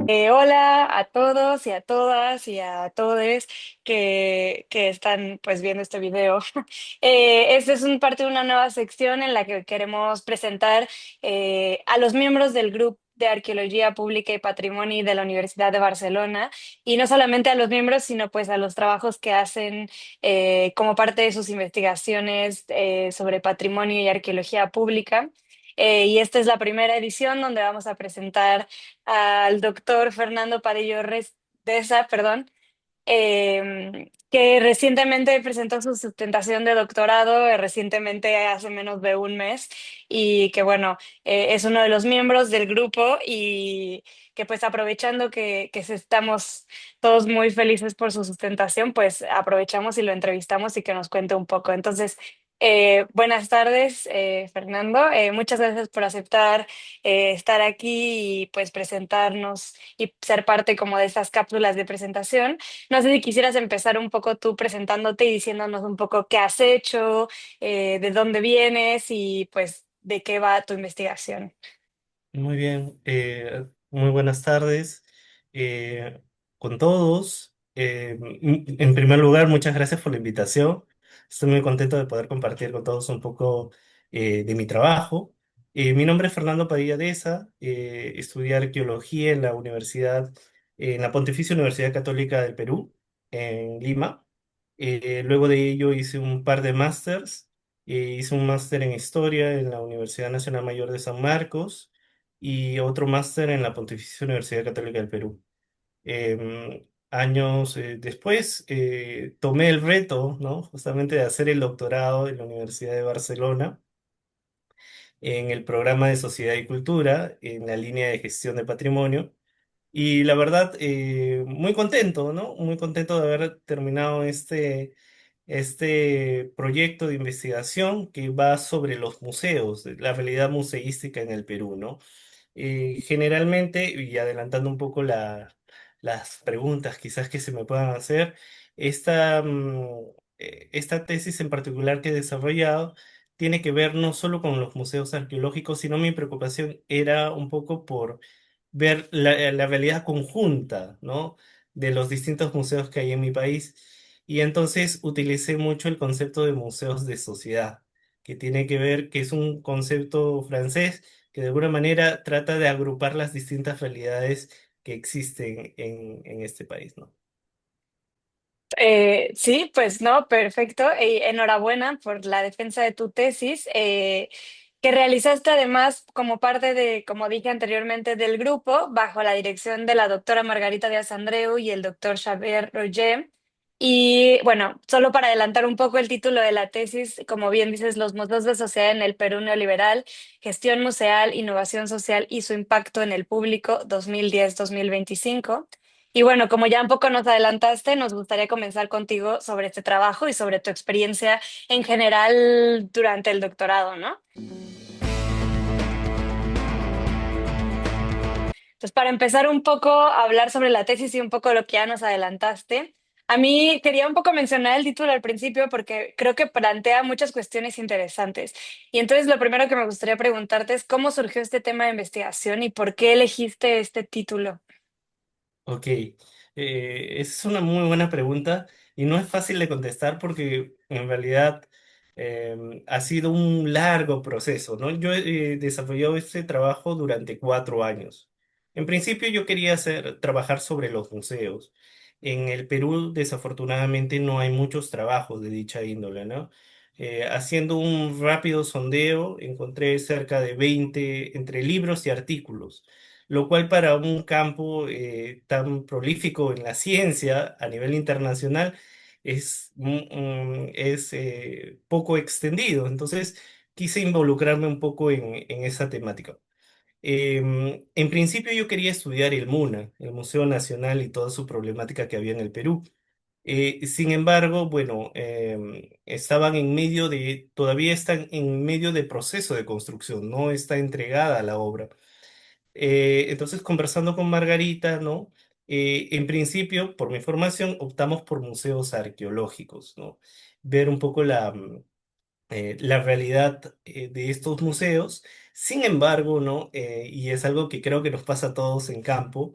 Hola a todos y a todas y a todes que están pues viendo este video. Este es un parte de una nueva sección en la que queremos presentar a los miembros del grupo de Arqueología Pública y Patrimonio de la Universidad de Barcelona, y no solamente a los miembros, sino pues a los trabajos que hacen como parte de sus investigaciones sobre patrimonio y arqueología pública. Y esta es la primera edición donde vamos a presentar al doctor Fernando Padillo Deza, perdón, que recientemente presentó su sustentación de doctorado, recientemente hace menos de un mes, y que bueno, es uno de los miembros del grupo y que pues aprovechando que estamos todos muy felices por su sustentación, pues aprovechamos y lo entrevistamos y que nos cuente un poco. Entonces, buenas tardes, Fernando. Muchas gracias por aceptar estar aquí y pues presentarnos y ser parte como de estas cápsulas de presentación. No sé si quisieras empezar un poco tú presentándote y diciéndonos un poco qué has hecho, de dónde vienes y pues de qué va tu investigación. Muy bien, muy buenas tardes con todos. En primer lugar, muchas gracias por la invitación. Estoy muy contento de poder compartir con todos un poco de mi trabajo. Mi nombre es Fernando Padilla Deza, estudié arqueología en la Pontificia Universidad Católica del Perú, en Lima. Luego de ello hice un par de másters. Hice un máster en historia en la Universidad Nacional Mayor de San Marcos y otro máster en la Pontificia Universidad Católica del Perú. Años después tomé el reto, ¿no? Justamente de hacer el doctorado en la Universidad de Barcelona en el programa de Sociedad y Cultura en la línea de gestión de patrimonio. Y la verdad, muy contento, ¿no? Muy contento de haber terminado este proyecto de investigación que va sobre los museos, la realidad museística en el Perú, ¿no? Generalmente, y adelantando un poco las preguntas quizás que se me puedan hacer, esta tesis en particular que he desarrollado tiene que ver no solo con los museos arqueológicos, sino mi preocupación era un poco por ver la realidad conjunta, ¿no? De los distintos museos que hay en mi país. Y entonces utilicé mucho el concepto de museos de sociedad, que tiene que ver, que es un concepto francés que de alguna manera trata de agrupar las distintas realidades que existen en este país, ¿no? Sí, pues no, perfecto. Y enhorabuena por la defensa de tu tesis, que realizaste además como parte de, como dije anteriormente, del grupo, bajo la dirección de la doctora Margarita Díaz Andreu y el doctor Xavier Roger. Y bueno, solo para adelantar un poco el título de la tesis, como bien dices, los modelos de sociedad en el Perú neoliberal, gestión museal, innovación social y su impacto en el público 2010-2025. Y bueno, como ya un poco nos adelantaste, nos gustaría comenzar contigo sobre este trabajo y sobre tu experiencia en general durante el doctorado, ¿no? Entonces, para empezar un poco a hablar sobre la tesis y un poco lo que ya nos adelantaste, a mí quería un poco mencionar el título al principio porque creo que plantea muchas cuestiones interesantes. Y entonces lo primero que me gustaría preguntarte es cómo surgió este tema de investigación y por qué elegiste este título. Ok, esa es una muy buena pregunta y no es fácil de contestar porque en realidad ha sido un largo proceso, ¿no? Yo he desarrollado este trabajo durante 4 años. En principio yo quería trabajar sobre los museos. En el Perú desafortunadamente no hay muchos trabajos de dicha índole, ¿no? Haciendo un rápido sondeo encontré cerca de 20 entre libros y artículos, lo cual para un campo tan prolífico en la ciencia a nivel internacional es poco extendido. Entonces quise involucrarme un poco en esa temática. En principio yo quería estudiar el MUNA, el Museo Nacional y toda su problemática que había en el Perú. Sin embargo, bueno, todavía están en medio de proceso de construcción, no está entregada la obra. Entonces, conversando con Margarita, ¿no? En principio, por mi formación, optamos por museos arqueológicos, ¿no? Ver un poco la realidad de estos museos. Sin embargo, ¿no? Y es algo que creo que nos pasa a todos en campo,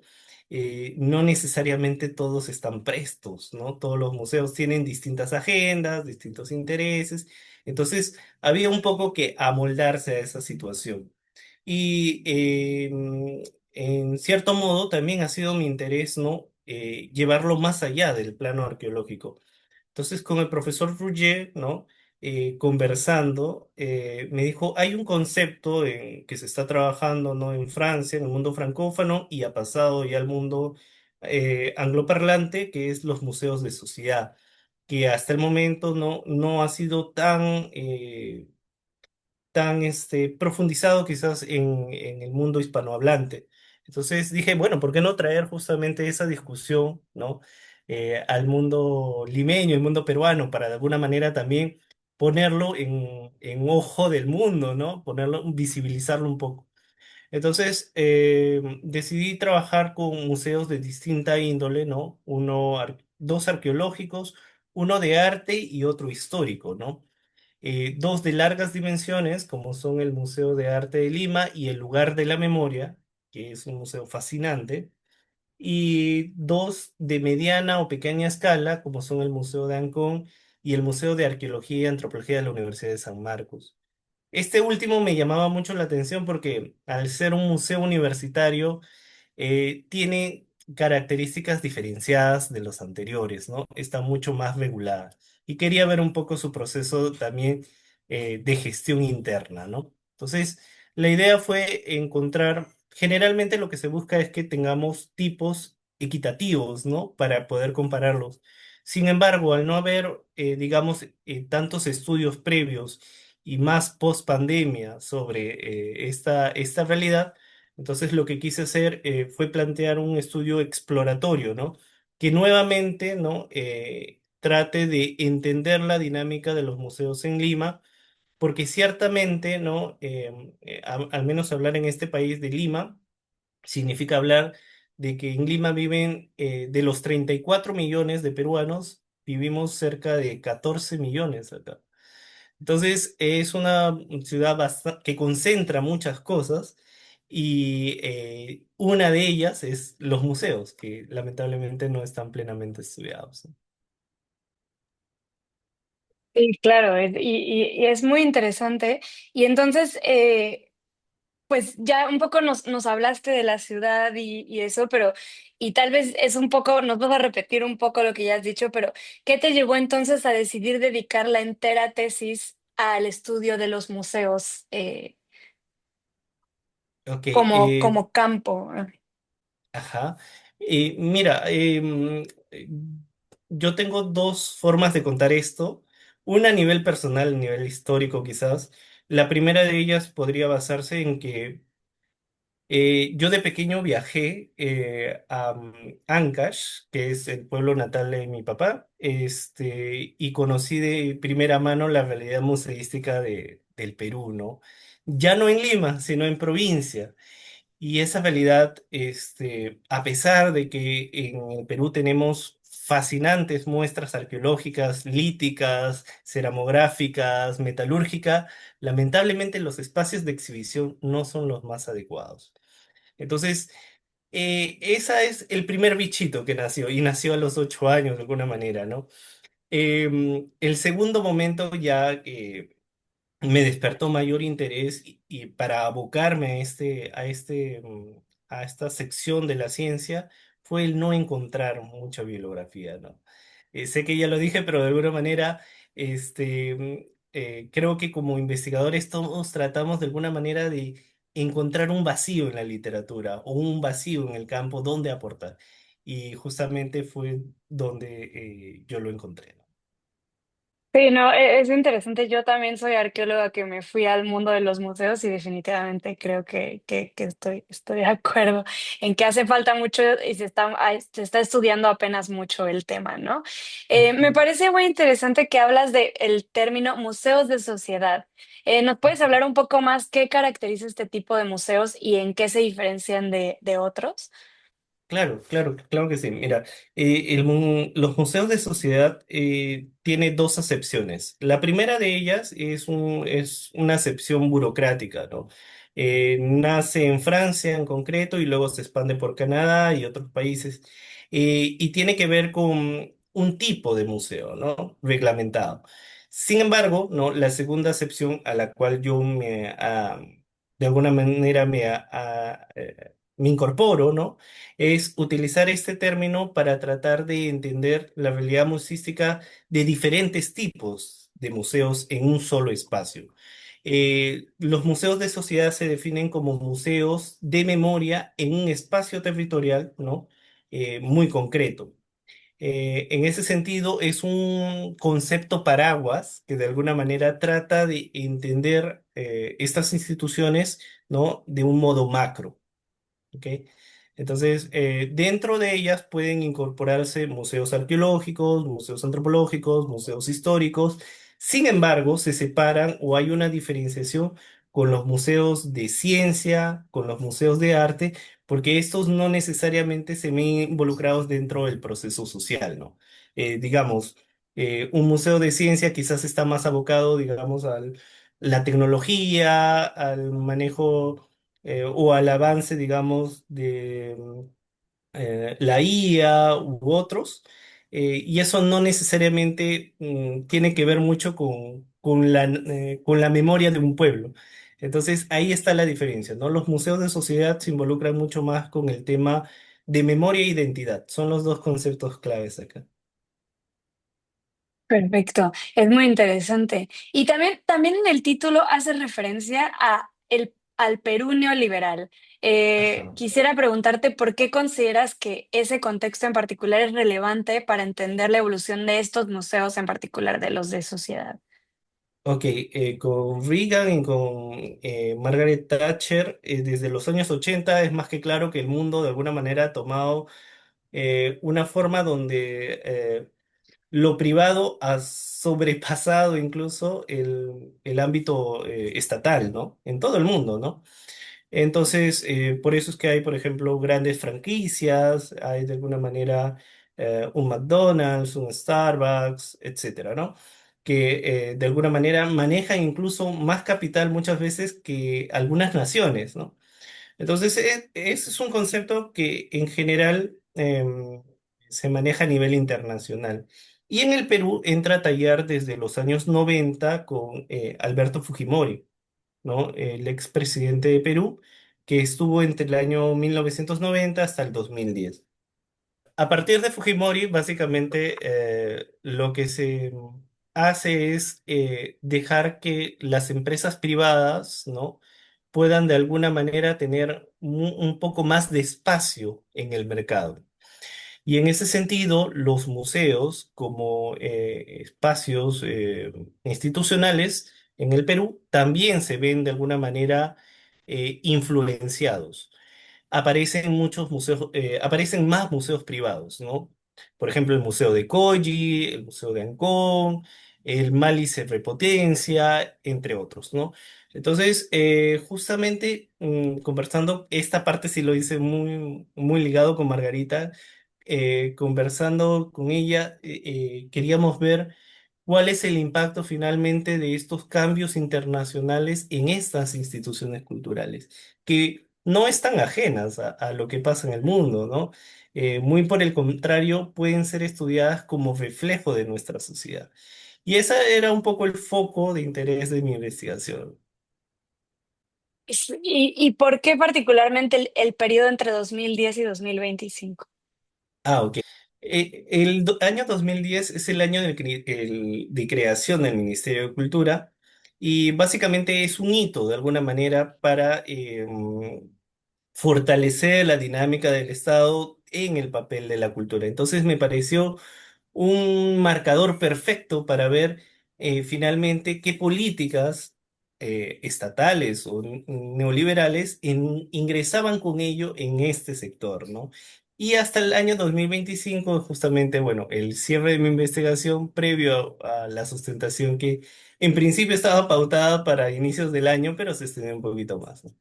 no necesariamente todos están prestos, ¿no? Todos los museos tienen distintas agendas, distintos intereses, entonces había un poco que amoldarse a esa situación. Y en cierto modo también ha sido mi interés, ¿no? Llevarlo más allá del plano arqueológico. Entonces, con el profesor Rouget, ¿no? Conversando, me dijo, hay un concepto que se está trabajando, ¿no? En Francia, en el mundo francófono, y ha pasado ya al mundo angloparlante, que es los museos de sociedad, que hasta el momento no ha sido tan profundizado quizás en el mundo hispanohablante. Entonces dije, bueno, ¿por qué no traer justamente esa discusión, ¿no? Al mundo limeño, el mundo peruano, para de alguna manera también ponerlo en ojo del mundo, ¿no? Ponerlo, visibilizarlo un poco. Entonces decidí trabajar con museos de distinta índole, ¿no? Dos arqueológicos, uno de arte y otro histórico, ¿no? Dos de largas dimensiones, como son el Museo de Arte de Lima y el Lugar de la Memoria, que es un museo fascinante, y dos de mediana o pequeña escala, como son el Museo de Ancón y el Museo de Arqueología y Antropología de la Universidad de San Marcos. Este último me llamaba mucho la atención porque al ser un museo universitario, tiene características diferenciadas de los anteriores, ¿no? Está mucho más regulada. Y quería ver un poco su proceso también de gestión interna, ¿no? Entonces, la idea fue encontrar, generalmente lo que se busca es que tengamos tipos equitativos, ¿no? Para poder compararlos. Sin embargo, al no haber, digamos, tantos estudios previos y más post pandemia sobre esta realidad, entonces lo que quise hacer fue plantear un estudio exploratorio, ¿no? Que nuevamente, ¿no? Trate de entender la dinámica de los museos en Lima, porque ciertamente, ¿no? Al menos hablar en este país de Lima, significa hablar de que en Lima viven, de los 34 millones de peruanos, vivimos cerca de 14 millones acá. Entonces es una ciudad que concentra muchas cosas y una de ellas es los museos, que lamentablemente no están plenamente estudiados, ¿no? Sí, claro, y es muy interesante. Y entonces, pues ya un poco nos hablaste de la ciudad y eso, pero, y tal vez es un poco, nos vas a repetir un poco lo que ya has dicho, pero ¿qué te llevó entonces a decidir dedicar la entera tesis al estudio de los museos Ok, como campo? ajá. Mira, yo tengo dos formas de contar esto. Una a nivel personal, a nivel histórico quizás. La primera de ellas podría basarse en que yo de pequeño viajé a Ancash, que es el pueblo natal de mi papá, y conocí de primera mano la realidad museística del Perú, ¿no? Ya no en Lima, sino en provincia. Y esa realidad, a pesar de que en el Perú tenemos fascinantes muestras arqueológicas, líticas, ceramográficas, metalúrgica, lamentablemente los espacios de exhibición no son los más adecuados. Entonces, esa es el primer bichito que nació y nació a los 8 años de alguna manera, ¿no? El segundo momento ya me despertó mayor interés y para abocarme a esta sección de la ciencia fue el no encontrar mucha bibliografía, ¿no? Sé que ya lo dije, pero de alguna manera, creo que como investigadores todos tratamos de alguna manera de encontrar un vacío en la literatura o un vacío en el campo donde aportar. Y justamente fue donde yo lo encontré, ¿no? Sí, no, es interesante. Yo también soy arqueóloga que me fui al mundo de los museos y definitivamente creo que estoy de acuerdo en que hace falta mucho y se está estudiando apenas mucho el tema, ¿no? Me Ujú, parece muy interesante que hablas del término museos de sociedad. ¿Nos puedes ujú. hablar un poco más qué caracteriza este tipo de museos y en qué se diferencian de otros? Claro, claro, claro que sí. Mira, los museos de sociedad tiene dos acepciones. La primera de ellas es una acepción burocrática, ¿no? Nace en Francia en concreto y luego se expande por Canadá y otros países y tiene que ver con un tipo de museo, ¿no? Reglamentado. Sin embargo, ¿no? La segunda acepción a la cual de alguna manera me incorporo, ¿no? Es utilizar este término para tratar de entender la realidad musística de diferentes tipos de museos en un solo espacio. Los museos de sociedad se definen como museos de memoria en un espacio territorial, ¿no? Muy concreto. En ese sentido, es un concepto paraguas que de alguna manera trata de entender estas instituciones, ¿no? De un modo macro. ¿Ok? Entonces, dentro de ellas pueden incorporarse museos arqueológicos, museos antropológicos, museos históricos. Sin embargo, se separan o hay una diferenciación con los museos de ciencia, con los museos de arte, porque estos no necesariamente se ven involucrados dentro del proceso social, ¿no? Digamos, un museo de ciencia quizás está más abocado, digamos, a la tecnología, al manejo o al avance, digamos, de la IA u otros, y eso no necesariamente tiene que ver mucho con la memoria de un pueblo. Entonces, ahí está la diferencia, ¿no? Los museos de sociedad se involucran mucho más con el tema de memoria e identidad. Son los dos conceptos claves acá. Perfecto, es muy interesante. Y también en el título hace referencia al Perú neoliberal. Ajá. Quisiera preguntarte por qué consideras que ese contexto en particular es relevante para entender la evolución de estos museos, en particular de los de sociedad. Ok, con Reagan y con Margaret Thatcher, desde los años 80 es más que claro que el mundo de alguna manera ha tomado una forma donde lo privado ha sobrepasado incluso el ámbito estatal, ¿no? En todo el mundo, ¿no? Entonces, por eso es que hay, por ejemplo, grandes franquicias, hay de alguna manera un McDonald's, un Starbucks, etcétera, ¿no? Que de alguna manera manejan incluso más capital muchas veces que algunas naciones, ¿no? Entonces, ese es un concepto que en general se maneja a nivel internacional. Y en el Perú entra a tallar desde los años 90 con Alberto Fujimori, ¿no? El expresidente de Perú, que estuvo entre el año 1990 hasta el 2010. A partir de Fujimori, básicamente, lo que se hace es dejar que las empresas privadas, ¿no? puedan de alguna manera tener un poco más de espacio en el mercado. Y en ese sentido, los museos como espacios institucionales en el Perú también se ven de alguna manera influenciados. Aparecen más museos privados, ¿no? Por ejemplo, el Museo de Koji, el Museo de Ancón, el Mali se repotencia, entre otros, ¿no? Entonces, justamente conversando, esta parte sí lo hice muy, muy ligado con Margarita, conversando con ella, queríamos ver cuál es el impacto finalmente de estos cambios internacionales en estas instituciones culturales, que no están ajenas a lo que pasa en el mundo, ¿no? Muy por el contrario, pueden ser estudiadas como reflejo de nuestra sociedad. Y ese era un poco el foco de interés de mi investigación. ¿Y por qué particularmente el periodo entre 2010 y 2025? Ah, ok. Año 2010 es el año de creación del Ministerio de Cultura y básicamente es un hito de alguna manera para fortalecer la dinámica del Estado en el papel de la cultura. Entonces me pareció un marcador perfecto para ver finalmente qué políticas estatales o neoliberales ingresaban con ello en este sector, ¿no? Y hasta el año 2025, justamente, bueno, el cierre de mi investigación previo a la sustentación que en principio estaba pautada para inicios del año, pero se extendió un poquito más, ¿no?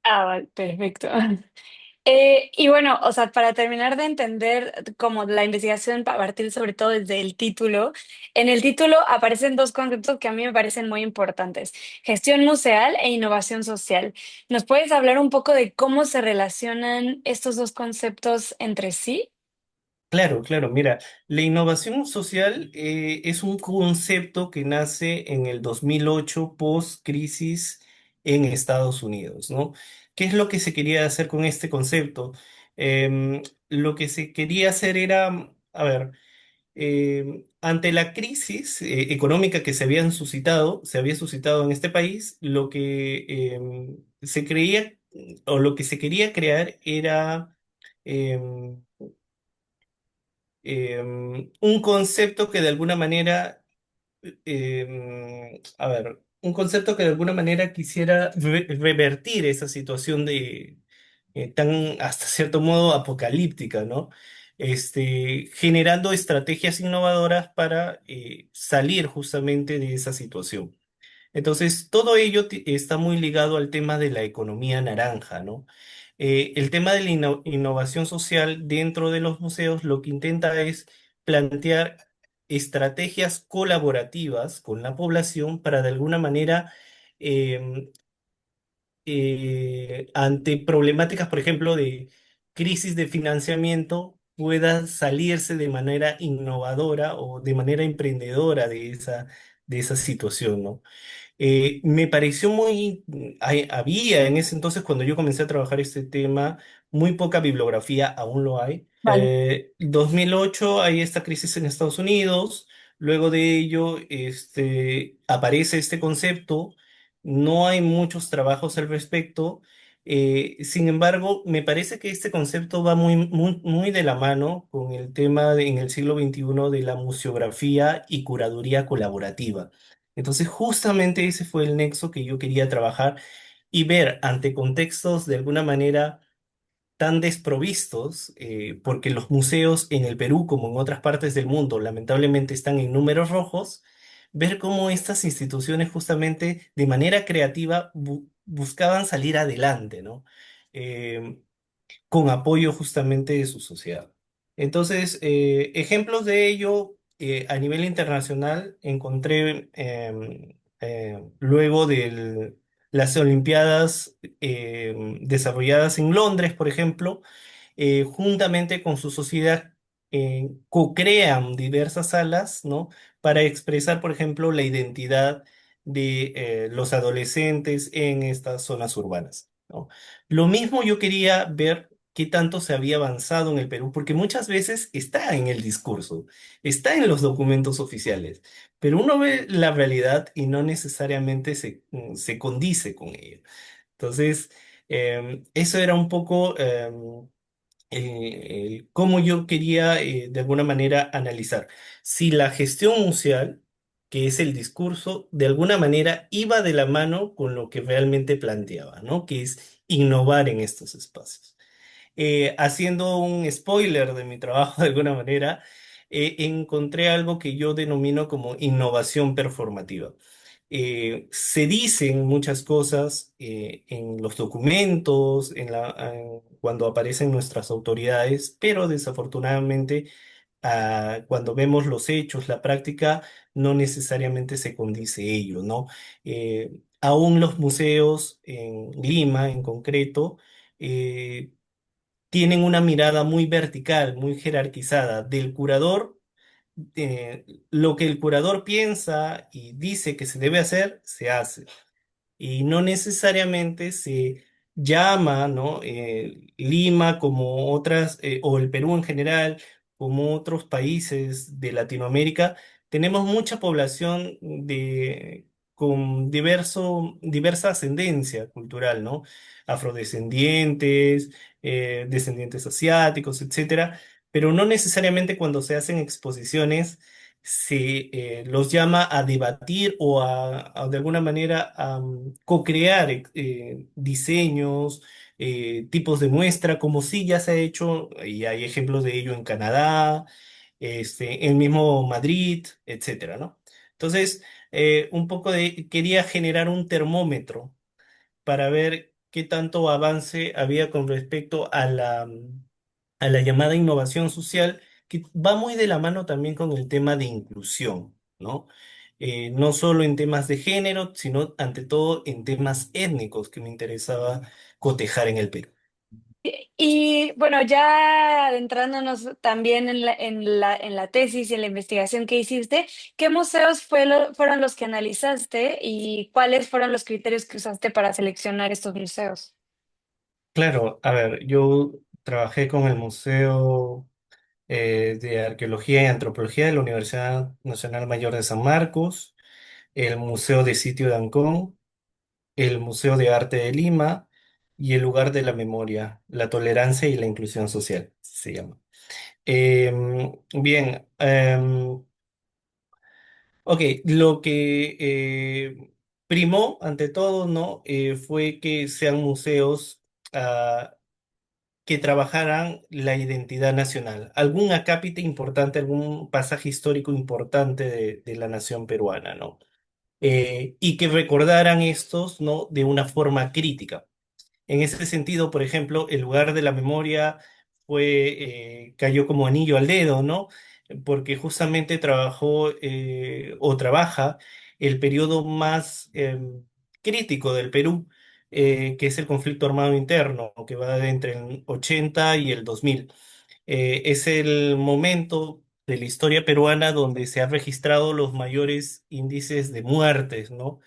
Ah, vale, perfecto. Y bueno, o sea, para terminar de entender como la investigación, a partir sobre todo desde el título, en el título aparecen dos conceptos que a mí me parecen muy importantes, gestión museal e innovación social. ¿Nos puedes hablar un poco de cómo se relacionan estos dos conceptos entre sí? Claro, claro. Mira, la innovación social es un concepto que nace en el 2008 post-crisis en Estados Unidos, ¿no? ¿Qué es lo que se quería hacer con este concepto? Lo que se quería hacer era, a ver, ante la crisis económica que se había suscitado en este país, lo que se creía o lo que se quería crear era em, un concepto que de alguna manera, a ver, un concepto que de alguna manera quisiera revertir esa situación de tan hasta cierto modo apocalíptica, ¿no? Generando estrategias innovadoras para salir justamente de esa situación. Entonces, todo ello está muy ligado al tema de la economía naranja, ¿no? El tema de la innovación social dentro de los museos lo que intenta es plantear estrategias colaborativas con la población para de alguna manera, em, ante problemáticas, por ejemplo, de crisis de financiamiento, pueda salirse de manera innovadora o de manera emprendedora de esa situación, ¿no? Me pareció muy, había en ese entonces cuando yo comencé a trabajar este tema, muy poca bibliografía, aún lo hay. Vale. 2008 hay esta crisis en Estados Unidos, luego de ello aparece este concepto, no hay muchos trabajos al respecto. Sin embargo, me parece que este concepto va muy de la mano con el tema en el siglo XXI de la museografía y curaduría colaborativa. Entonces, justamente ese fue el nexo que yo quería trabajar y ver ante contextos de alguna manera tan desprovistos, porque los museos en el Perú, como en otras partes del mundo, lamentablemente están en números rojos, ver cómo estas instituciones justamente de manera creativa buscaban salir adelante, ¿no? Eh, con apoyo justamente de su sociedad. Entonces, ejemplos de ello a nivel internacional encontré luego de las Olimpiadas desarrolladas en Londres, por ejemplo, juntamente con su sociedad, co-crean diversas salas, ¿no? Para expresar, por ejemplo, la identidad de los adolescentes en estas zonas urbanas, ¿no? Lo mismo yo quería ver qué tanto se había avanzado en el Perú, porque muchas veces está en el discurso, está en los documentos oficiales, pero uno ve la realidad y no necesariamente se condice con ella. Entonces, eso era un poco cómo yo quería de alguna manera analizar si la gestión museal, que es el discurso, de alguna manera iba de la mano con lo que realmente planteaba, ¿no? Que es innovar en estos espacios. Haciendo un spoiler de mi trabajo de alguna manera, encontré algo que yo denomino como innovación performativa. Se dicen muchas cosas en los documentos, cuando aparecen nuestras autoridades, pero desafortunadamente cuando vemos los hechos, la práctica, no necesariamente se condice ello, ¿no? Aún los museos en Lima, en concreto, eh, tienen una mirada muy vertical, muy jerarquizada del curador. Lo que el curador piensa y dice que se debe hacer, se hace y no necesariamente se llama, ¿no? Lima como otras, o el Perú en general, como otros países de Latinoamérica, tenemos mucha población con diversa ascendencia cultural, ¿no? Afrodescendientes, descendientes asiáticos, etcétera, pero no necesariamente cuando se hacen exposiciones se los llama a debatir o de alguna manera a co-crear diseños, tipos de muestra, como sí ya se ha hecho, y hay ejemplos de ello en Canadá, en mismo Madrid, etcétera, ¿no? Entonces, quería generar un termómetro para ver qué tanto avance había con respecto a la llamada innovación social, que va muy de la mano también con el tema de inclusión, ¿no? No solo en temas de género, sino ante todo en temas étnicos que me interesaba cotejar en el Perú. Y bueno, ya adentrándonos también en la tesis y en la investigación que hiciste, ¿qué museos fueron los que analizaste y cuáles fueron los criterios que usaste para seleccionar estos museos? Claro, a ver, yo trabajé con el Museo de Arqueología y Antropología de la Universidad Nacional Mayor de San Marcos, el Museo de Sitio de Ancón, el Museo de Arte de Lima y el Lugar de la Memoria, la Tolerancia y la Inclusión Social, se llama. Bien, ok, lo que primó ante todo, ¿no? Fue que sean museos ah, que trabajaran la identidad nacional, algún acápite importante, algún pasaje histórico importante de la nación peruana, ¿no? Y que recordaran estos, ¿no? De una forma crítica. En ese sentido, por ejemplo, el lugar de la memoria cayó como anillo al dedo, ¿no? Porque justamente trabajó o trabaja el periodo más crítico del Perú, que es el conflicto armado interno, que va entre el 80 y el 2000. Es el momento de la historia peruana donde se han registrado los mayores índices de muertes, ¿no?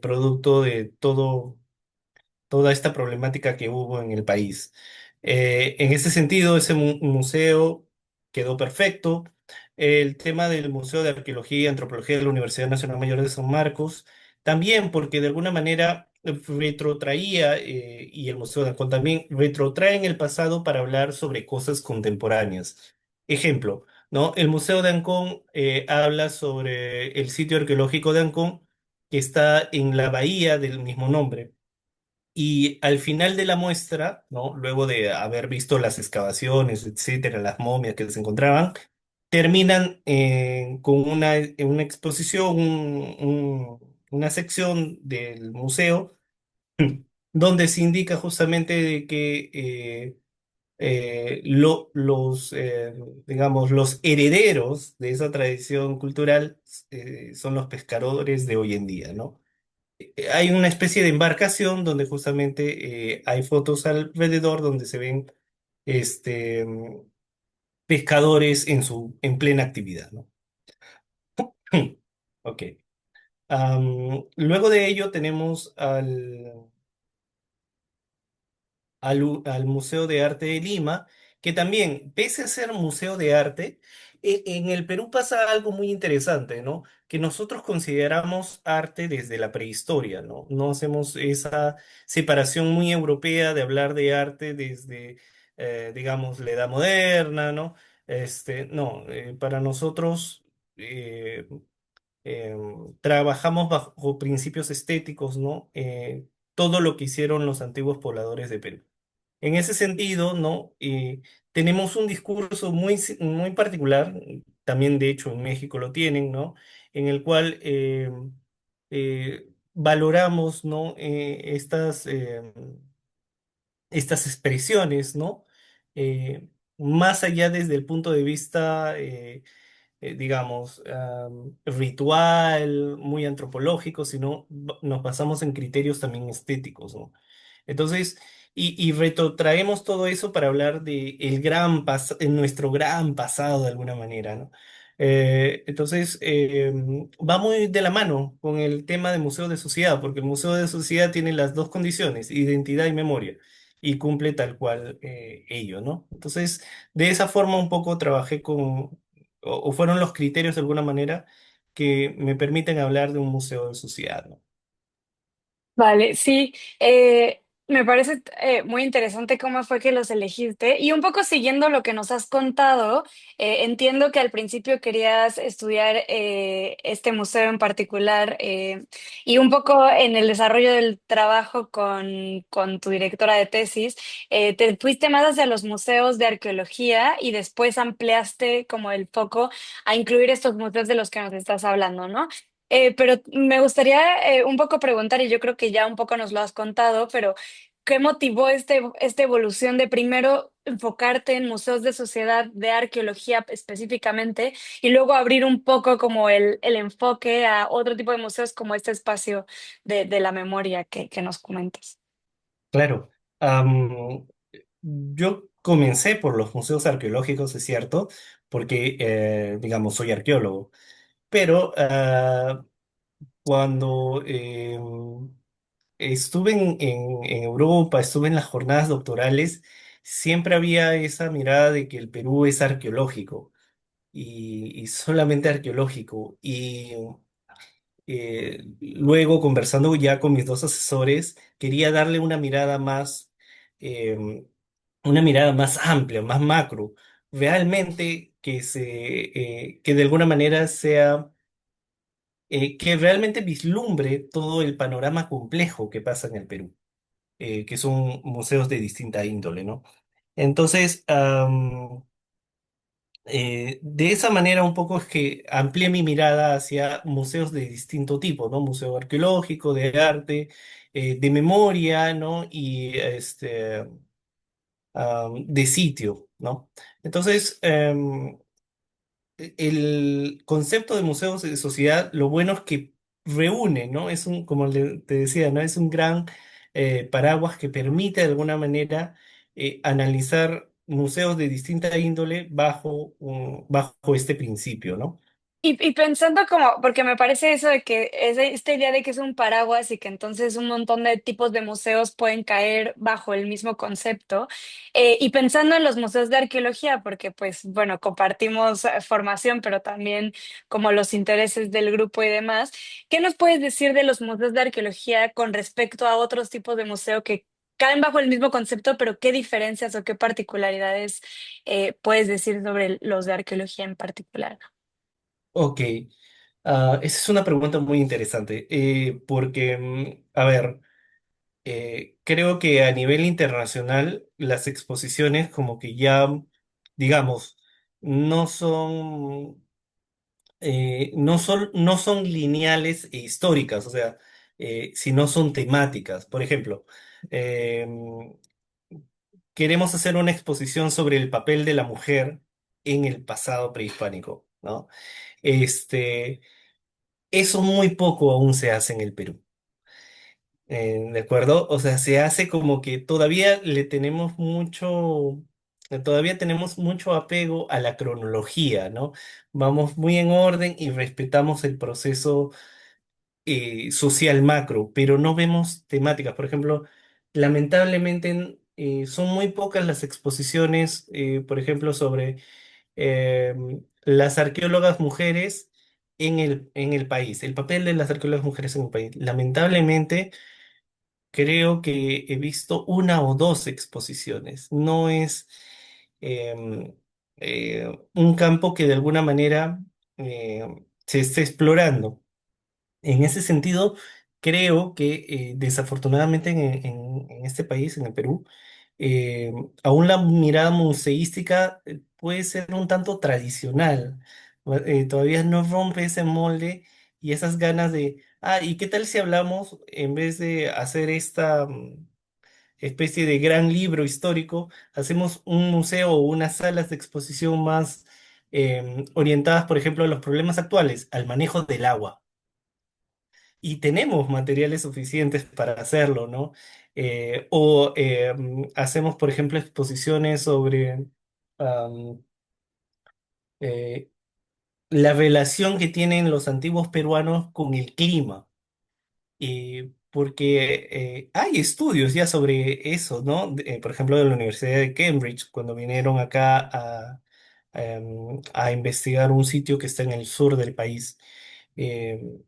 Producto de toda esta problemática que hubo en el país. En ese sentido, ese museo quedó perfecto. El tema del Museo de Arqueología y Antropología de la Universidad Nacional Mayor de San Marcos, también porque de alguna manera retrotraía, y el Museo de Ancón también retrotrae en el pasado para hablar sobre cosas contemporáneas. Ejemplo, ¿no? El Museo de Ancón habla sobre el sitio arqueológico de Ancón, que está en la bahía del mismo nombre. Y al final de la muestra, ¿no? Luego de haber visto las excavaciones, etcétera, las momias que se encontraban, terminan con una exposición, una sección del museo donde se indica justamente de que digamos, los herederos de esa tradición cultural son los pescadores de hoy en día, ¿no? Hay una especie de embarcación donde justamente hay fotos alrededor donde se ven este, pescadores en plena actividad, ¿no? Ok. Luego de ello tenemos al Museo de Arte de Lima, que también, pese a ser museo de arte, en el Perú pasa algo muy interesante, ¿no? Que nosotros consideramos arte desde la prehistoria, ¿no? No hacemos esa separación muy europea de hablar de arte desde, digamos, la Edad Moderna, ¿no? No, para nosotros trabajamos bajo principios estéticos, ¿no? Todo lo que hicieron los antiguos pobladores de Perú. En ese sentido, ¿no? Tenemos un discurso muy particular, también de hecho en México lo tienen, ¿no? En el cual valoramos, ¿no? Estas expresiones, ¿no? Más allá desde el punto de vista digamos, ritual, muy antropológico, sino nos basamos en criterios también estéticos, ¿no? Entonces, y retrotraemos todo eso para hablar de en nuestro gran pasado de alguna manera, ¿no? Entonces, va muy de la mano con el tema de Museo de Sociedad, porque el Museo de Sociedad tiene las dos condiciones, identidad y memoria, y cumple tal cual ello, ¿no? Entonces, de esa forma un poco trabajé o fueron los criterios de alguna manera que me permiten hablar de un museo de sociedad, ¿no? Vale, sí, me parece muy interesante cómo fue que los elegiste y un poco siguiendo lo que nos has contado, entiendo que al principio querías estudiar este museo en particular y un poco en el desarrollo del trabajo con tu directora de tesis, te fuiste más hacia los museos de arqueología y después ampliaste como el foco a incluir estos museos de los que nos estás hablando, ¿no? Pero me gustaría un poco preguntar, y yo creo que ya un poco nos lo has contado, pero ¿qué motivó esta evolución de primero enfocarte en museos de sociedad, de arqueología específicamente, y luego abrir un poco como el enfoque a otro tipo de museos como este espacio de la memoria que nos comentas? Claro. Am, yo comencé por los museos arqueológicos, es cierto, porque, digamos, soy arqueólogo, pero cuando estuve en Europa, estuve en las jornadas doctorales, siempre había esa mirada de que el Perú es arqueológico y solamente arqueológico. Y luego, conversando ya con mis dos asesores, quería darle eh, una mirada más amplia, más macro, realmente que de alguna manera sea, que realmente vislumbre todo el panorama complejo que pasa en el Perú, que son museos de distinta índole, ¿no? Entonces, de esa manera un poco es que amplié mi mirada hacia museos de distinto tipo, ¿no? Museo arqueológico, de arte, de memoria, ¿no? Y de sitio, ¿no? Entonces, el concepto de museos de sociedad, lo bueno es que reúne, ¿no? Es un, como te decía, ¿no? Es un gran paraguas que permite de alguna manera analizar museos de distinta índole bajo este principio, ¿no? Y pensando como, porque me parece eso de que es esta idea de que es un paraguas y que entonces un montón de tipos de museos pueden caer bajo el mismo concepto, y pensando en los museos de arqueología, porque pues bueno, compartimos formación, pero también como los intereses del grupo y demás, ¿qué nos puedes decir de los museos de arqueología con respecto a otros tipos de museo que caen bajo el mismo concepto, pero qué diferencias o qué particularidades puedes decir sobre los de arqueología en particular? Ok, esa es una pregunta muy interesante, porque, a ver, creo que a nivel internacional las exposiciones como que ya, digamos, no son, no son lineales e históricas, o sea, sino son temáticas. Por ejemplo, eh, queremos hacer una exposición sobre el papel de la mujer en el pasado prehispánico, ¿no? Este, eso muy poco aún se hace en el Perú. ¿De acuerdo? O sea, se hace como que todavía tenemos mucho apego a la cronología, ¿no? Vamos muy en orden y respetamos el proceso social macro, pero no vemos temáticas. Por ejemplo, lamentablemente son muy pocas las exposiciones, por ejemplo, sobre eh, las arqueólogas mujeres en el país, el papel de las arqueólogas mujeres en el país. Lamentablemente, creo que he visto una o dos exposiciones. No es un campo que de alguna manera se esté explorando. En ese sentido, creo que desafortunadamente en este país, en el Perú, eh, aún la mirada museística puede ser un tanto tradicional. Todavía no rompe ese molde y esas ganas de, ¿y qué tal si hablamos, en vez de hacer esta especie de gran libro histórico, hacemos un museo o unas salas de exposición más orientadas, por ejemplo, a los problemas actuales, al manejo del agua? Y tenemos materiales suficientes para hacerlo, ¿no? Hacemos, por ejemplo, exposiciones sobre am, eh, la relación que tienen los antiguos peruanos con el clima, porque hay estudios ya sobre eso, ¿no? Por ejemplo, de la Universidad de Cambridge, cuando vinieron acá a investigar un sitio que está en el sur del país. Em,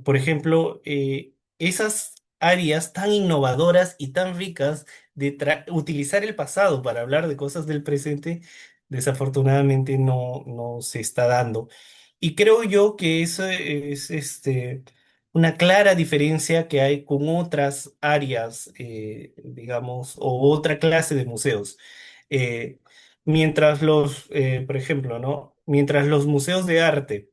por ejemplo, esas áreas tan innovadoras y tan ricas de utilizar el pasado para hablar de cosas del presente, desafortunadamente no se está dando. Y creo yo que eso es una clara diferencia que hay con otras áreas, digamos, o otra clase de museos. Eh, por ejemplo, ¿no? Mientras los museos de arte,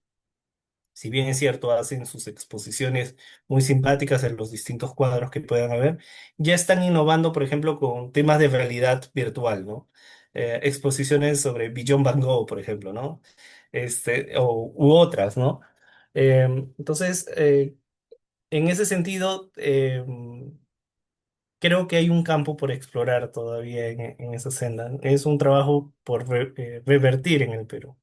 Si bien es cierto, hacen sus exposiciones muy simpáticas en los distintos cuadros que puedan haber, ya están innovando, por ejemplo, con temas de realidad virtual, ¿no? Exposiciones sobre Billón Van Gogh, por ejemplo, ¿no? U otras, ¿no? Entonces, en ese sentido, creo que hay un campo por explorar todavía en esa senda. Es un trabajo por revertir en el Perú.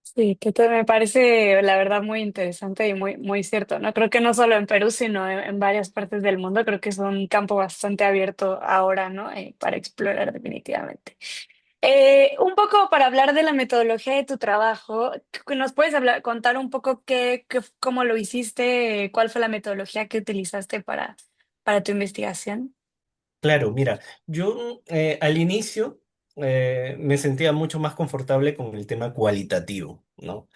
Sí, me parece la verdad muy interesante y muy cierto, ¿no? Creo que no solo en Perú, sino en varias partes del mundo, creo que es un campo bastante abierto ahora, ¿no? Para explorar definitivamente. Un poco para hablar de la metodología de tu trabajo, ¿nos puedes contar un poco cómo lo hiciste, cuál fue la metodología que utilizaste para tu investigación? Claro, mira, yo al inicio me sentía mucho más confortable con el tema cualitativo, ¿no?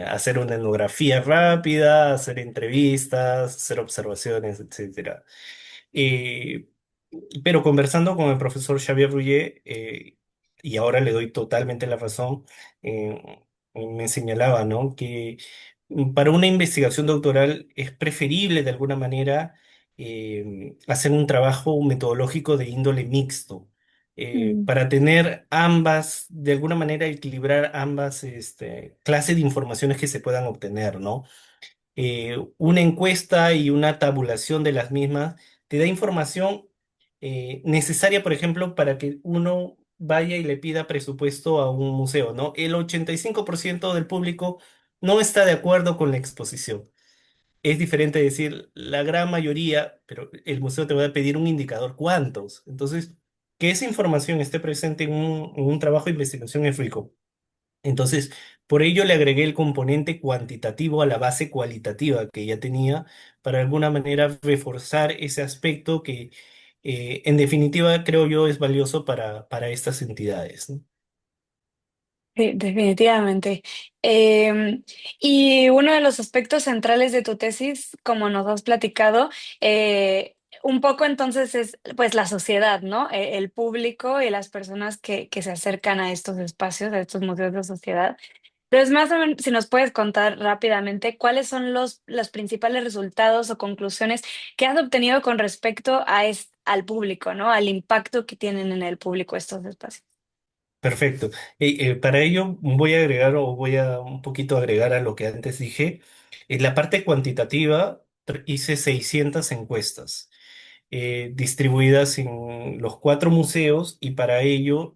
Hacer una etnografía rápida, hacer entrevistas, hacer observaciones, etcétera. Eh, pero conversando con el profesor Xavier Rouget, y ahora le doy totalmente la razón, eh, me señalaba, ¿no? Que para una investigación doctoral es preferible de alguna manera hacer un trabajo metodológico de índole mixto, Mm, para tener ambas, de alguna manera equilibrar ambas clases de informaciones que se puedan obtener, ¿no? Una encuesta y una tabulación de las mismas te da información necesaria, por ejemplo, para que uno vaya y le pida presupuesto a un museo, ¿no? El 85% del público no está de acuerdo con la exposición. Es diferente decir la gran mayoría, pero el museo te va a pedir un indicador cuántos. Entonces, que esa información esté presente en un trabajo de investigación es rico. Entonces, por ello le agregué el componente cuantitativo a la base cualitativa que ya tenía, para de alguna manera reforzar ese aspecto que, en definitiva, creo yo es valioso para estas entidades, ¿no? sí, definitivamente. Eh, y uno de los aspectos centrales de tu tesis, como nos has platicado, un poco entonces es pues la sociedad, ¿no? El público y las personas que se acercan a estos espacios, a estos museos de sociedad. Entonces, más o menos, si nos puedes contar rápidamente cuáles son los principales resultados o conclusiones que has obtenido con respecto al público, ¿no? Al impacto que tienen en el público estos espacios. Perfecto. Para ello voy a agregar o voy a un poquito agregar a lo que antes dije. En la parte cuantitativa hice 600 encuestas distribuidas en los cuatro museos, y para ello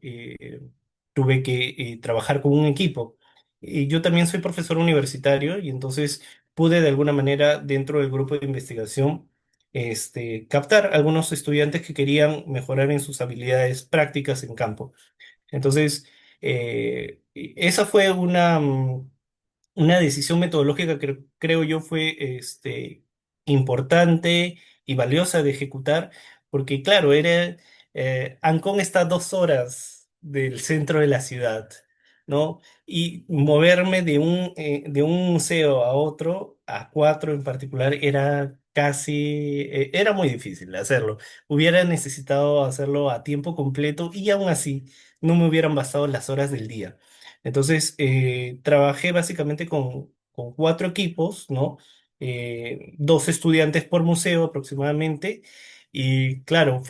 tuve que trabajar con un equipo. Y yo también soy profesor universitario, y entonces pude de alguna manera dentro del grupo de investigación captar algunos estudiantes que querían mejorar en sus habilidades prácticas en campo. Entonces, esa fue una decisión metodológica que creo yo fue importante y valiosa de ejecutar, porque claro, Ancón está a 2 horas del centro de la ciudad, ¿no? Y moverme de un museo a otro, a cuatro en particular, era muy difícil hacerlo. Hubiera necesitado hacerlo a tiempo completo, y aún así no me hubieran bastado las horas del día. Entonces, trabajé básicamente con cuatro equipos, ¿no? Dos estudiantes por museo aproximadamente. Y claro,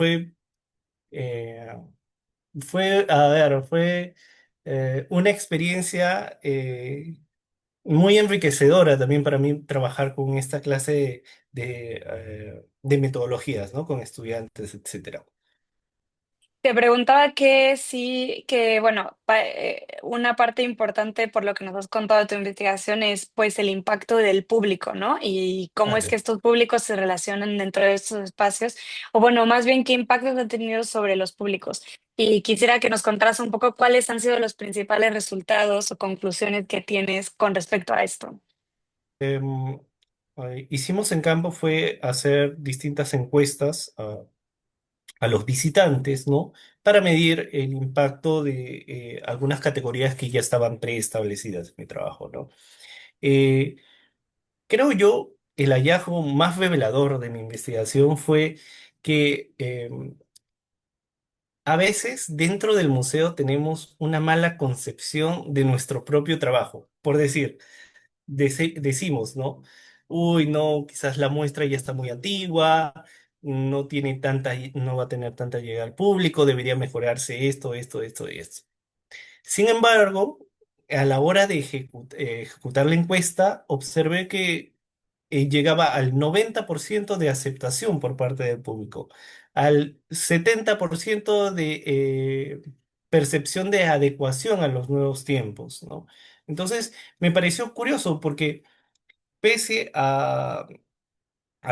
eh, fue una experiencia muy enriquecedora también para mí trabajar con esta clase de metodologías, ¿no? Con estudiantes, etcétera. Te preguntaba que sí, que bueno, una parte importante por lo que nos has contado de tu investigación es pues el impacto del público, ¿no? Y cómo es que Vale. estos públicos se relacionan dentro de estos espacios, o bueno, más bien qué impactos han tenido sobre los públicos. Y quisiera que nos contaras un poco cuáles han sido los principales resultados o conclusiones que tienes con respecto a esto. Em, Hicimos en campo fue hacer distintas encuestas a los visitantes, ¿no? Para medir el impacto de algunas categorías que ya estaban preestablecidas en mi trabajo, ¿no? Eh, Creo yo, el hallazgo más revelador de mi investigación fue que a veces dentro del museo tenemos una mala concepción de nuestro propio trabajo. Por decir, decimos, ¿no? Uy, no, quizás la muestra ya está muy antigua, no tiene tanta, no va a tener tanta llegada al público, debería mejorarse esto, esto, esto y esto. Sin embargo, a la hora de ejecutar la encuesta, observé que llegaba al 90% de aceptación por parte del público, al 70% de percepción de adecuación a los nuevos tiempos, ¿no? Entonces, me pareció curioso porque pese a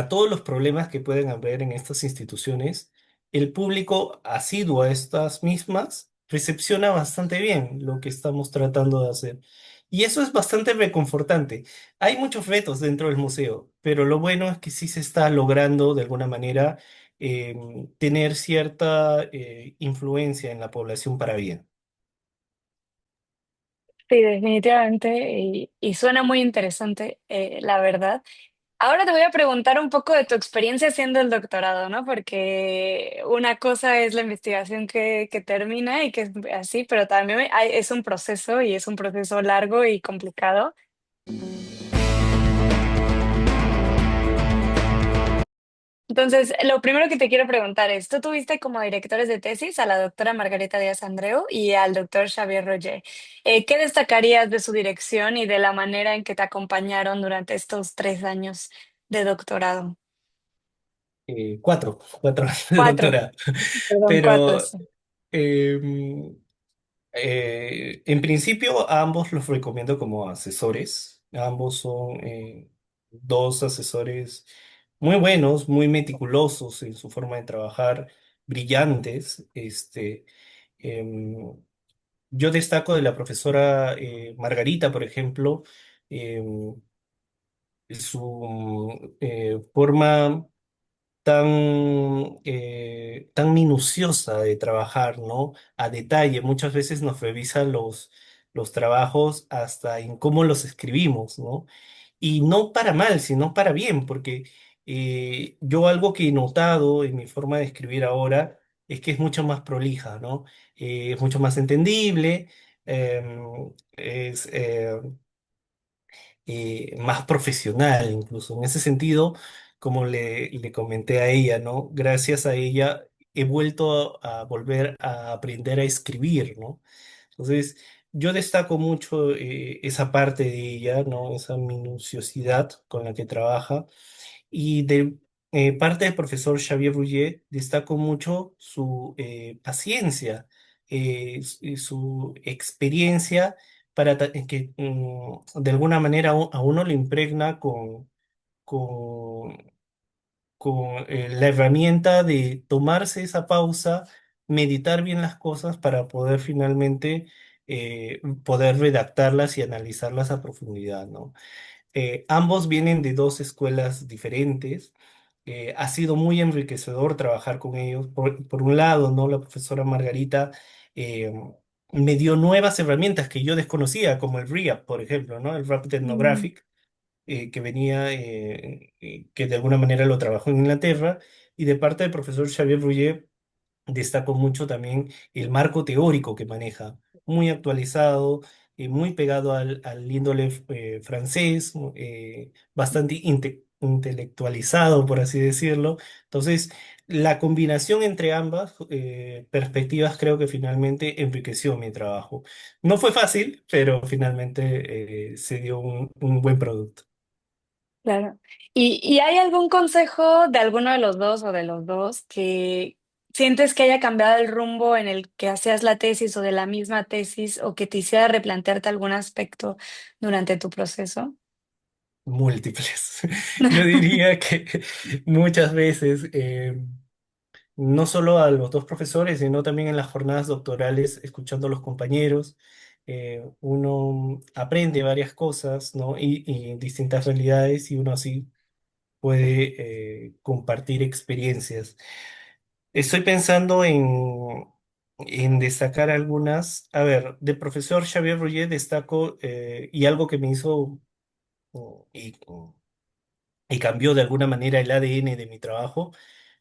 todos los problemas que pueden haber en estas instituciones, el público asiduo a estas mismas recepciona bastante bien lo que estamos tratando de hacer. Y eso es bastante reconfortante. Hay muchos retos dentro del museo, pero lo bueno es que sí se está logrando de alguna manera tener cierta influencia en la población para bien. Sí, definitivamente, y suena muy interesante, la verdad. Ahora te voy a preguntar un poco de tu experiencia haciendo el doctorado, ¿no? Porque una cosa es la investigación que termina y que es así, pero también es un proceso y es un proceso largo y complicado. Entonces, lo primero que te quiero preguntar es, tú tuviste como directores de tesis a la doctora Margarita Díaz Andreu y al doctor Xavier Roger. ¿Qué destacarías de su dirección y de la manera en que te acompañaron durante estos 3 años de doctorado? Cuatro años de Cuatro, doctorado. perdón, cuatro, Pero sí. em, en principio, a ambos los recomiendo como asesores. Ambos son dos asesores muy buenos, muy meticulosos en su forma de trabajar, brillantes. Em, yo destaco de la profesora Margarita, por ejemplo, em, su forma tan minuciosa de trabajar, ¿no? A detalle. Muchas veces nos revisa los trabajos hasta en cómo los escribimos, ¿no? Y no para mal, sino para bien, porque yo algo que he notado en mi forma de escribir ahora es que es mucho más prolija, ¿no? Es mucho más entendible, es más profesional incluso. En ese sentido, como le comenté a ella, ¿no? Gracias a ella he vuelto a volver a aprender a escribir, ¿no? Entonces, yo destaco mucho esa parte de ella, ¿no? Esa minuciosidad con la que trabaja. Y de parte del profesor Xavier Rouget, destaco mucho su paciencia, su experiencia para que de alguna manera a uno le impregna con, con la herramienta de tomarse esa pausa, meditar bien las cosas para poder finalmente poder redactarlas y analizarlas a profundidad, ¿no? Ambos vienen de dos escuelas diferentes. Ha sido muy enriquecedor trabajar con ellos. Por un lado, ¿no? La profesora Margarita eh, me dio nuevas herramientas que yo desconocía, como el RIAP, por ejemplo, ¿no? El Rapid Mm, Ethnographic, que venía, que de alguna manera lo trabajó en Inglaterra. Y de parte del profesor Xavier Rouget, destaco mucho también el marco teórico que maneja, muy actualizado, muy pegado al índole francés, bastante intelectualizado, por así decirlo. Entonces, la combinación entre ambas perspectivas creo que finalmente enriqueció mi trabajo. No fue fácil, pero finalmente se dio un buen producto. claro. ¿Y hay algún consejo de alguno de los dos o de los dos que sientes que haya cambiado el rumbo en el que hacías la tesis o de la misma tesis o que te hiciera replantearte algún aspecto durante tu proceso? Múltiples. Yo diría que muchas veces no solo a los dos profesores, sino también en las jornadas doctorales, escuchando a los compañeros, uno aprende varias cosas, ¿no? Y distintas realidades y uno así puede compartir experiencias. Estoy pensando en destacar algunas. A ver, de profesor Xavier Roger destaco, y algo que me hizo y cambió de alguna manera el ADN de mi trabajo,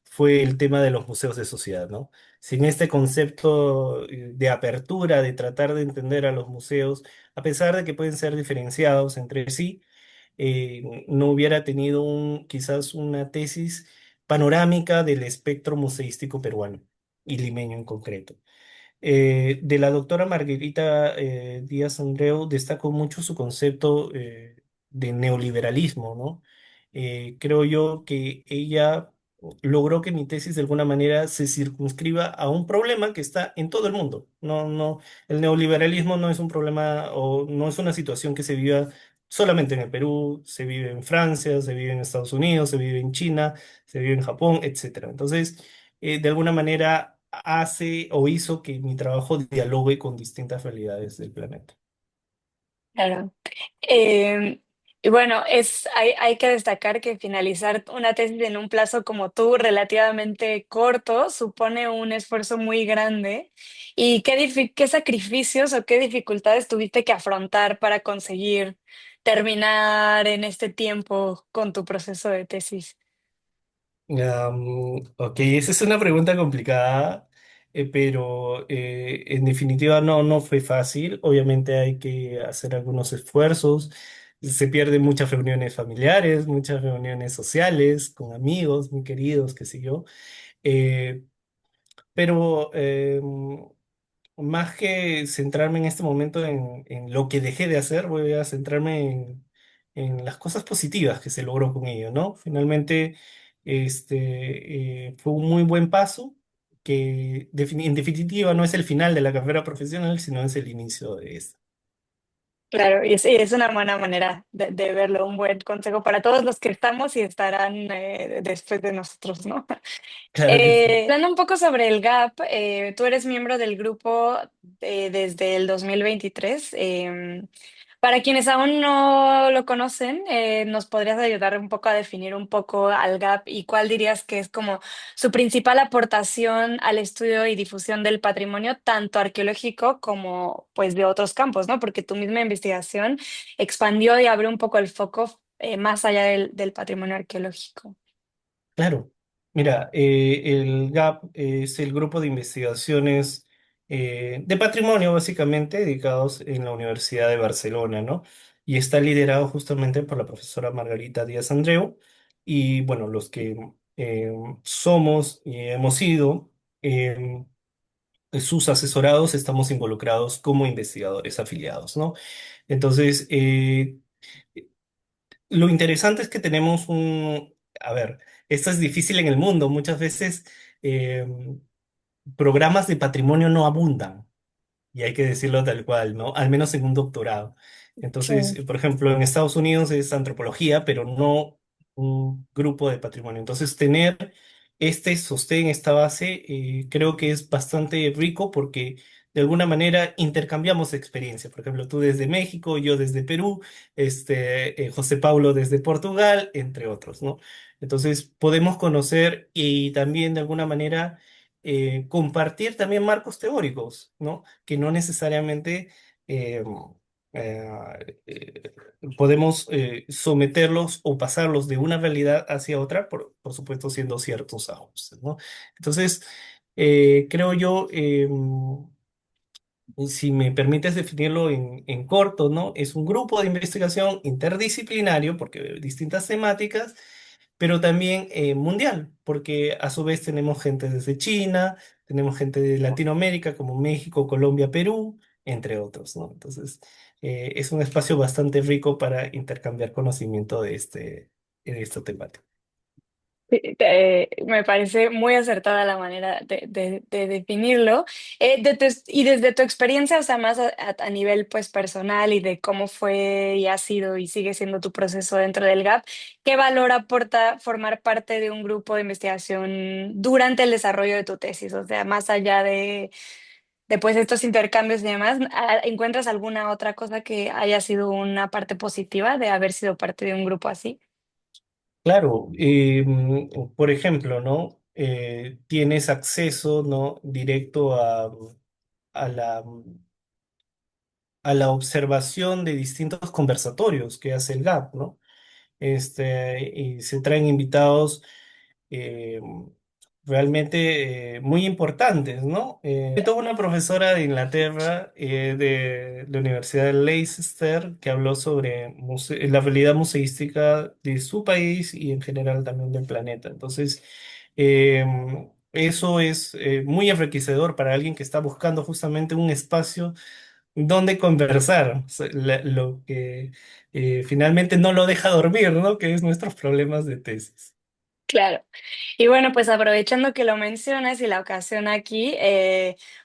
fue el tema de los museos de sociedad, ¿no? Sin este concepto de apertura, de tratar de entender a los museos, a pesar de que pueden ser diferenciados entre sí, no hubiera tenido quizás una tesis panorámica del espectro museístico peruano y limeño en concreto. De la doctora Margarita Díaz Andreu destaco mucho su concepto de neoliberalismo, ¿no? Creo yo que ella logró que mi tesis de alguna manera se circunscriba a un problema que está en todo el mundo. El neoliberalismo no es un problema o no es una situación que se viva solamente en el Perú, se vive en Francia, se vive en Estados Unidos, se vive en China, se vive en Japón, etcétera. Entonces, de alguna manera hace o hizo que mi trabajo dialogue con distintas realidades del planeta. Claro. Eh, y bueno, hay que destacar que finalizar una tesis en un plazo como tú, relativamente corto, supone un esfuerzo muy grande. ¿Y qué sacrificios o qué dificultades tuviste que afrontar para conseguir terminar en este tiempo con tu proceso de tesis? Ok, esa es una pregunta complicada, pero en definitiva no fue fácil. Obviamente hay que hacer algunos esfuerzos. Se pierden muchas reuniones familiares, muchas reuniones sociales con amigos muy queridos, qué sé yo. Eh, pero más que centrarme en este momento en lo que dejé de hacer, voy a centrarme en las cosas positivas que se logró con ello, ¿no? Finalmente, fue un muy buen paso que en definitiva no es el final de la carrera profesional, sino es el inicio de esta. Claro, y sí, es una buena manera de verlo, un buen consejo para todos los que estamos y estarán después de nosotros, ¿no? Claro que sí. Hablando un poco sobre el GAP, tú eres miembro del grupo desde el 2023. Para quienes aún no lo conocen, ¿nos podrías ayudar un poco a definir un poco al GAP y cuál dirías que es como su principal aportación al estudio y difusión del patrimonio, tanto arqueológico como pues de otros campos, ¿no? Porque tu misma investigación expandió y abrió un poco el foco más allá del patrimonio arqueológico. Claro, mira, el GAP es el grupo de investigaciones de patrimonio, básicamente, dedicados en la Universidad de Barcelona, ¿no? Y está liderado justamente por la profesora Margarita Díaz Andreu. Y bueno, los que eh, somos y hemos sido eh, sus asesorados, estamos involucrados como investigadores afiliados, ¿no? Entonces, lo interesante es que tenemos a ver, esto es difícil en el mundo, muchas veces eh, programas de patrimonio no abundan y hay que decirlo tal cual, ¿no? Al menos en un doctorado. Entonces, Sí. por ejemplo, en Estados Unidos es antropología, pero no un grupo de patrimonio. Entonces, tener este sostén, esta base, creo que es bastante rico porque de alguna manera intercambiamos experiencias. Por ejemplo, tú desde México, yo desde Perú, José Paulo desde Portugal, entre otros, ¿no? Entonces, podemos conocer y también de alguna manera compartir también marcos teóricos, ¿no? Que no necesariamente eh, eh, eh, podemos someterlos o pasarlos de una realidad hacia otra, por supuesto, siendo ciertos ajustes, ¿no? Entonces, creo yo, si me permites definirlo en corto, ¿no? Es un grupo de investigación interdisciplinario, porque distintas temáticas, pero también mundial, porque a su vez tenemos gente desde China, tenemos gente de Latinoamérica como México, Colombia, Perú, entre otros, ¿no? Entonces, es un espacio bastante rico para intercambiar conocimiento de esta temática. Sí, me parece muy acertada la manera de definirlo. Y desde tu experiencia, o sea, más a nivel pues personal y de cómo fue y ha sido y sigue siendo tu proceso dentro del GAP, ¿qué valor aporta formar parte de un grupo de investigación durante el desarrollo de tu tesis? O sea, más allá de pues estos intercambios y demás, ¿encuentras alguna otra cosa que haya sido una parte positiva de haber sido parte de un grupo así? Claro, por ejemplo, ¿no? Tienes acceso, ¿no? Directo a a la observación de distintos conversatorios que hace el GAP, ¿no? Y se traen invitados eh, realmente muy importantes, ¿no? Tuve una profesora de Inglaterra, de la Universidad de Leicester, que habló sobre la realidad museística de su país y en general también del planeta. Entonces, eh, eso es muy enriquecedor para alguien que está buscando justamente un espacio donde conversar, o sea, lo que finalmente no lo deja dormir, ¿no? Que es nuestros problemas de tesis. Claro. Y bueno, pues aprovechando que lo mencionas y la ocasión aquí,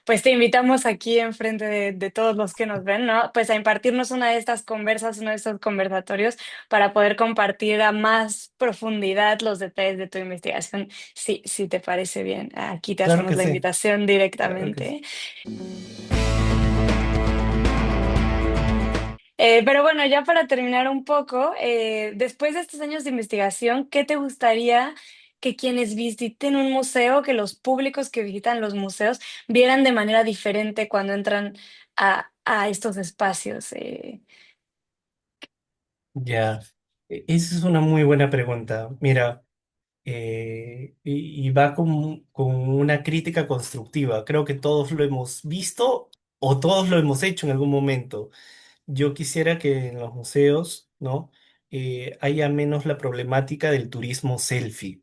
pues te invitamos aquí enfrente de todos los que nos ven, ¿no? Pues a impartirnos una de estas conversas, uno de estos conversatorios para poder compartir a más profundidad los detalles de tu investigación. Sí, si te parece bien, aquí te Claro hacemos que la sí, invitación claro que sí. directamente. Pero bueno, ya para terminar un poco, después de estos años de investigación, ¿qué te gustaría que quienes visiten un museo, que los públicos que visitan los museos, vieran de manera diferente cuando entran a estos espacios? Ya, esa es una muy buena pregunta. Mira, y va con una crítica constructiva. Creo que todos lo hemos visto o todos lo hemos hecho en algún momento. Yo quisiera que en los museos, ¿no? Haya menos la problemática del turismo selfie.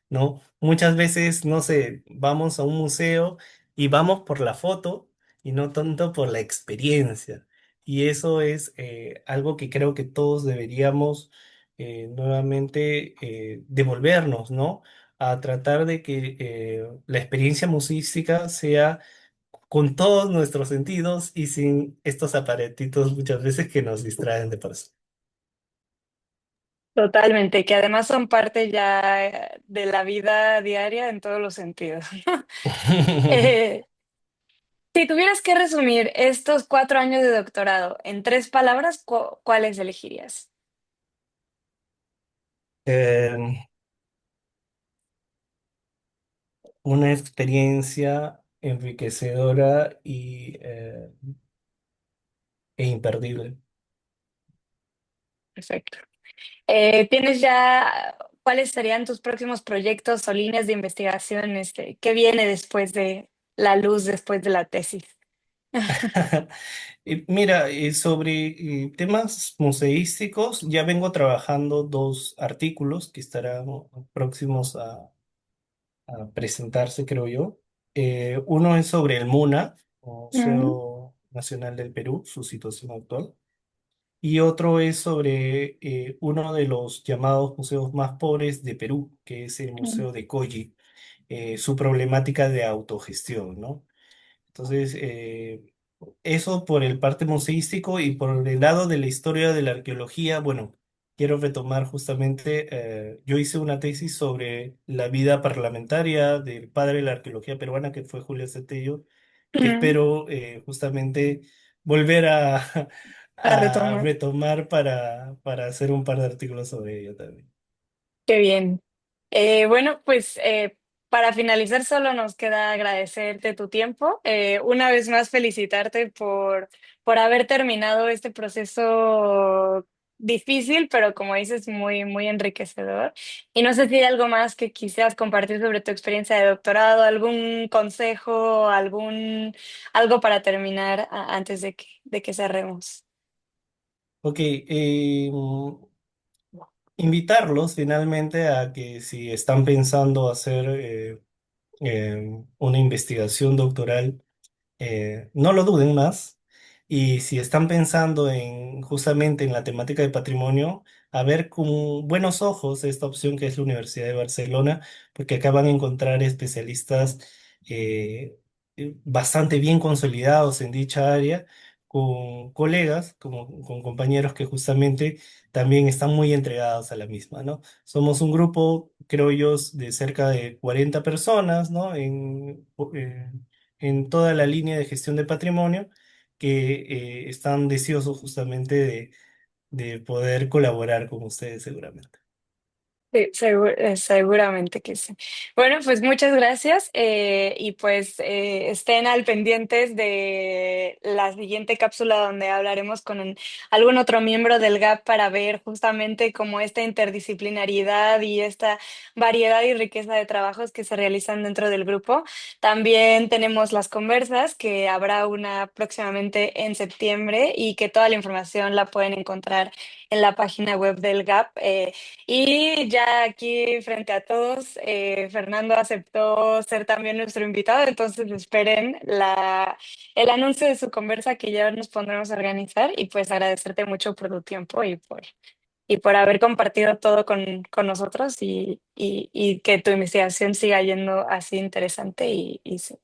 ¿No? Muchas veces, no sé, vamos a un museo y vamos por la foto y no tanto por la experiencia. Y eso es algo que creo que todos deberíamos nuevamente devolvernos, ¿no? A tratar de que la experiencia musística sea con todos nuestros sentidos y sin estos aparatitos muchas veces que nos distraen de paso. Totalmente, que además son parte ya de la vida diaria en todos los sentidos. Eh, si tuvieras que resumir estos 4 años de doctorado en 3 palabras, ¿cuáles elegirías? Eh, una experiencia enriquecedora e imperdible. Perfecto. ¿Tienes ya cuáles serían tus próximos proyectos o líneas de investigación? ¿Qué viene después de la luz, después de la tesis? Mira, sobre temas museísticos, ya vengo trabajando dos artículos que estarán próximos a presentarse, creo yo. Uno es sobre el MUNA, Mm, Museo Nacional del Perú, su situación actual. Y otro es sobre uno de los llamados museos más pobres de Perú, que es el mm, Museo de Coyi, su problemática de autogestión, ¿no? Entonces, eso por el parte museístico y por el lado de la historia de la arqueología, bueno, quiero retomar justamente, yo hice una tesis sobre la vida parlamentaria del padre de la arqueología peruana, que fue Julio Cetello, que mm, espero justamente volver a, a a retomar. retomar para hacer un par de artículos sobre ello también. Qué bien. Bueno, pues para finalizar solo nos queda agradecerte tu tiempo. Una vez más felicitarte por haber terminado este proceso difícil, pero como dices, muy, muy enriquecedor. Y no sé si hay algo más que quisieras compartir sobre tu experiencia de doctorado, algún consejo, algo para terminar antes de que cerremos. Ok, invitarlos finalmente a que si están pensando hacer una investigación doctoral, no lo duden más. Y si están pensando en justamente en la temática de patrimonio, a ver con buenos ojos esta opción que es la Universidad de Barcelona, porque acá van a encontrar especialistas eh, bastante bien consolidados en dicha área, con colegas, como, con compañeros que justamente también están muy entregados a la misma, ¿no? Somos un grupo, creo yo, de cerca de 40 personas, ¿no? En toda la línea de gestión de patrimonio que están deseosos justamente de poder colaborar con ustedes seguramente. Sí, seguramente que sí. Bueno, pues muchas gracias y pues estén al pendientes de la siguiente cápsula donde hablaremos con algún otro miembro del GAP para ver justamente cómo esta interdisciplinariedad y esta variedad y riqueza de trabajos que se realizan dentro del grupo. También tenemos las conversas, que habrá una próximamente en septiembre y que toda la información la pueden encontrar en la página web del GAP. Y ya aquí frente a todos, Fernando aceptó ser también nuestro invitado, entonces esperen el anuncio de su conversa que ya nos pondremos a organizar y pues agradecerte mucho por tu tiempo y por haber compartido todo con nosotros y que tu investigación siga yendo así interesante y sí.